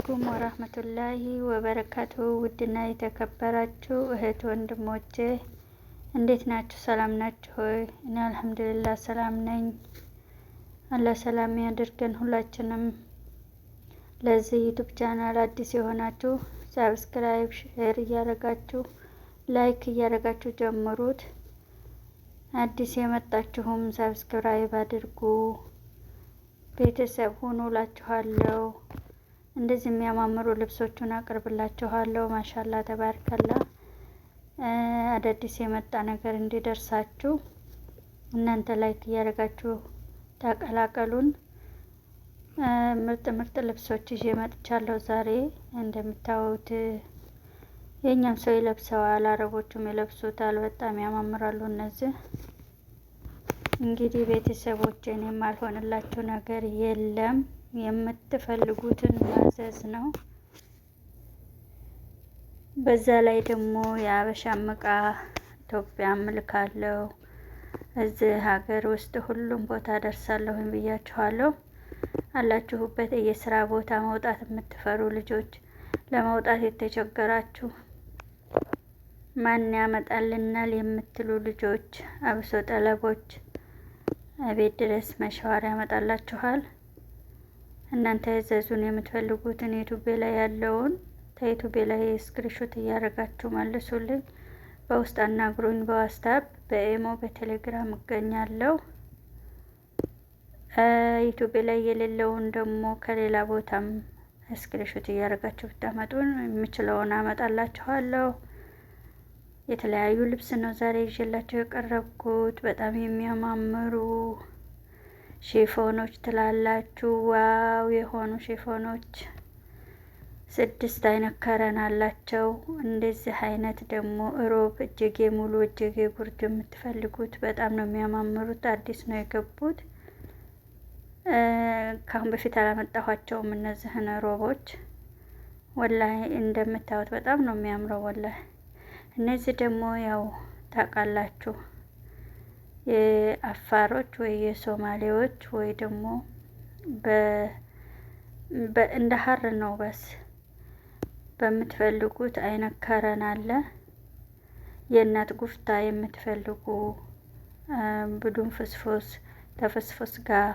አለይኩም ወራህመቱላሂ ወበረካቱ። ውድና የተከበራችሁ እህት ወንድሞቼ እንዴት ናችሁ? ሰላም ናችሁ ሆይ? እኔ አልሐምዱሊላህ ሰላም ነኝ። አላህ ሰላም ያድርገን ሁላችንም። ለዚህ ዩቲዩብ ቻናል አዲስ የሆናችሁ ሰብስክራይብ፣ ሼር እያደረጋችሁ ላይክ እያደረጋችሁ ጀምሩት። አዲስ የመጣችሁም ሰብስክራይብ አድርጉ፣ ቤተሰብ ሁኑ እላችኋለሁ። እንደዚህ የሚያማምሩ ልብሶቹን አቅርብላችኋለሁ። ማሻላ ተባርከላ። አዳዲስ የመጣ ነገር እንዲደርሳችሁ እናንተ ላይክ እያደረጋችሁ ተቀላቀሉን። ምርጥ ምርጥ ልብሶች ይዤ መጥቻለሁ ዛሬ። እንደምታዩት የኛም ሰው ይለብሰዋል፣ አረቦቹም ይለብሱታል። በጣም ያማምራሉ እነዚህ። እንግዲህ ቤተሰቦቼን የማልሆንላችሁ ነገር የለም። የምትፈልጉትን ማዘዝ ነው። በዛ ላይ ደግሞ የአበሻ እቃ ኢትዮጵያ እልካለሁ። እዚህ ሀገር ውስጥ ሁሉም ቦታ ደርሳለሁኝ ብያችኋለሁ። አላችሁበት የስራ ቦታ መውጣት የምትፈሩ ልጆች፣ ለመውጣት የተቸገራችሁ ማን ያመጣልናል የምትሉ ልጆች፣ አብሶ ጠለቦች ቤት ድረስ መሻወር ያመጣላችኋል። እናንተ ያዘዙን የምትፈልጉትን ዩቲዩብ ላይ ያለውን ከዩቲዩብ ላይ ስክሪንሾት እያደረጋችሁ መልሱልኝ። በውስጥ አናግሩኝ፣ በዋትስአፕ፣ በኢሞ፣ በቴሌግራም እገኛለሁ። ዩቲዩብ ላይ የሌለውን ደግሞ ከሌላ ቦታም ስክሪንሾት እያደረጋችሁ ብታመጡን የምችለውን አመጣላችኋለሁ። የተለያዩ ልብስ ነው ዛሬ ይዤላችሁ የቀረብኩት። በጣም የሚያማምሩ ሺፎኖች ትላላችሁ፣ ዋው የሆኑ ሺፎኖች 6 አይነት ከረን አላቸው። እንደዚህ አይነት ደግሞ ሮብ እጅጌ ሙሉ እጅጌ ጉርድ የምትፈልጉት በጣም ነው የሚያማምሩት። አዲስ ነው የገቡት። ካሁን በፊት አላመጣኋቸውም እነዚህን ሮቦች። ወላሂ እንደምታዩት በጣም ነው የሚያምረው ወላሂ። እነዚህ ደግሞ ያው ታውቃላችሁ የአፋሮች ወይ የሶማሌዎች ወይ ደግሞ እንደ ሀር ነው። በስ በምትፈልጉት አይነት ከረን አለ። የእናት ጉፍታ የምትፈልጉ ብዱን ፍስፎስ ተፍስፎስ ጋር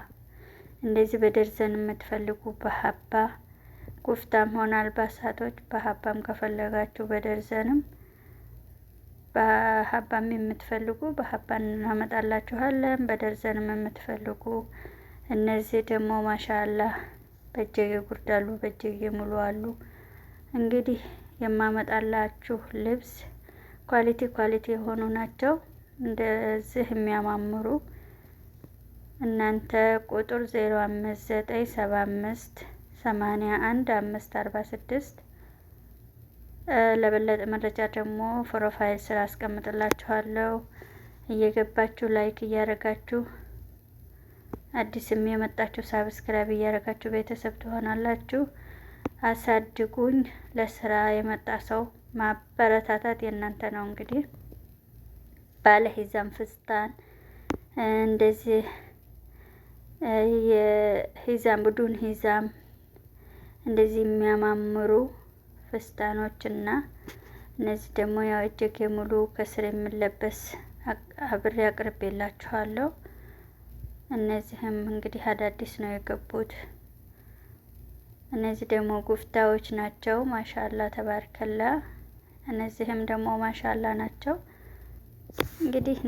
እንደዚህ በደርዘን የምትፈልጉ በሀባ ጉፍታም ሆነ አልባሳቶች በሀባም ከፈለጋችሁ በደርዘንም በሀባም የምትፈልጉ በሀባን እናመጣላችኋለን። በደርዘንም የምትፈልጉ እነዚህ ደግሞ ማሻአላህ በእጅጌ ጉርድ አሉ፣ በእጅጌ ሙሉ አሉ። እንግዲህ የማመጣላችሁ ልብስ ኳሊቲ የሆኑ ናቸው። እንደዚህ የሚያማምሩ እናንተ ቁጥር 0597581546 ለበለጠ መረጃ ደግሞ ፕሮፋይል ስራ አስቀምጥላችኋለሁ። እየገባችሁ ላይክ እያደረጋችሁ አዲስም የመጣችሁ ሳብስክራይብ እያደረጋችሁ ቤተሰብ ትሆናላችሁ። አሳድጉኝ። ለስራ የመጣ ሰው ማበረታታት የእናንተ ነው። እንግዲህ ባለ ሂዛም ፍስታን እንደዚህ የሂዛም ቡዱን ሂዛም እንደዚህ የሚያማምሩ ፍስታኖች እና እነዚህ ደግሞ ያው እጅጌ ሙሉ ከስር የሚለበስ አብሬ አቅርቤላችኋለሁ። እነዚህም እንግዲህ አዳዲስ ነው የገቡት። እነዚህ ደግሞ ጉፍታዎች ናቸው። ማሻአላ ተባርከላ። እነዚህም ደግሞ ማሻአላ ናቸው። እንግዲህ